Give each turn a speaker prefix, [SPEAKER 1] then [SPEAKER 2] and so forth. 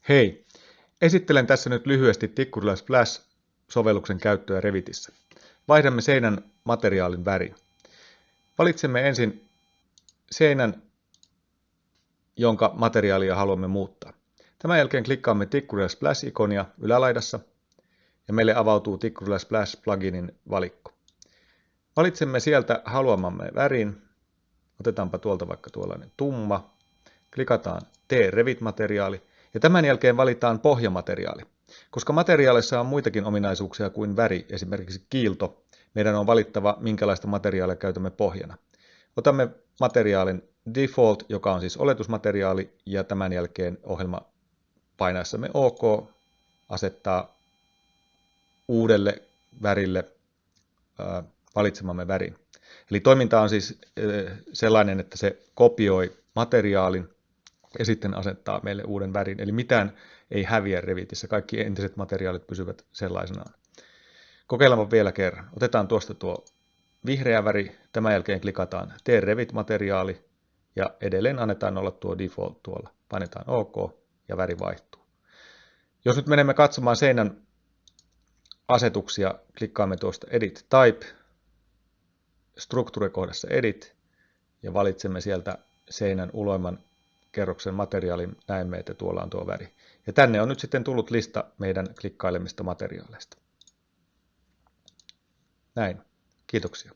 [SPEAKER 1] Hei! Esittelen tässä nyt lyhyesti Tikkurila Splash-sovelluksen käyttöä Revitissä. Vaihdamme seinän materiaalin värin. Valitsemme ensin seinän, jonka materiaalia haluamme muuttaa. Tämän jälkeen klikkaamme Tikkurila Splash-ikonia ylälaidassa ja meille avautuu Tikkurila Splash pluginin valikko. Valitsemme sieltä haluamamme värin. Otetaanpa tuolta vaikka tuollainen tumma. Klikataan Tee Revit-materiaali. Ja tämän jälkeen valitaan pohjamateriaali. Koska materiaalissa on muitakin ominaisuuksia kuin väri, esimerkiksi kiilto, meidän on valittava, minkälaista materiaalia käytämme pohjana. Otamme materiaalin Default, joka on siis oletusmateriaali, ja tämän jälkeen ohjelma painaessamme OK asettaa uudelle värille valitsemamme värin. Eli toiminta on siis sellainen, että se kopioi materiaalin ja sitten asettaa meille uuden värin. Eli mitään ei häviä Revitissä, kaikki entiset materiaalit pysyvät sellaisenaan. Kokeillaanpa vielä kerran. Otetaan tuosta tuo vihreä väri, tämän jälkeen klikataan Tee Revit-materiaali ja edelleen annetaan olla tuo default tuolla. Painetaan OK ja väri vaihtuu. Jos nyt menemme katsomaan seinän asetuksia, klikkaamme tuosta Edit Type, Structure-kohdassa Edit ja valitsemme sieltä seinän uloimman kerroksen materiaalin, näemme, että tuolla on tuo väri. Ja tänne on nyt sitten tullut lista meidän klikkailemista materiaaleista. Näin. Kiitoksia.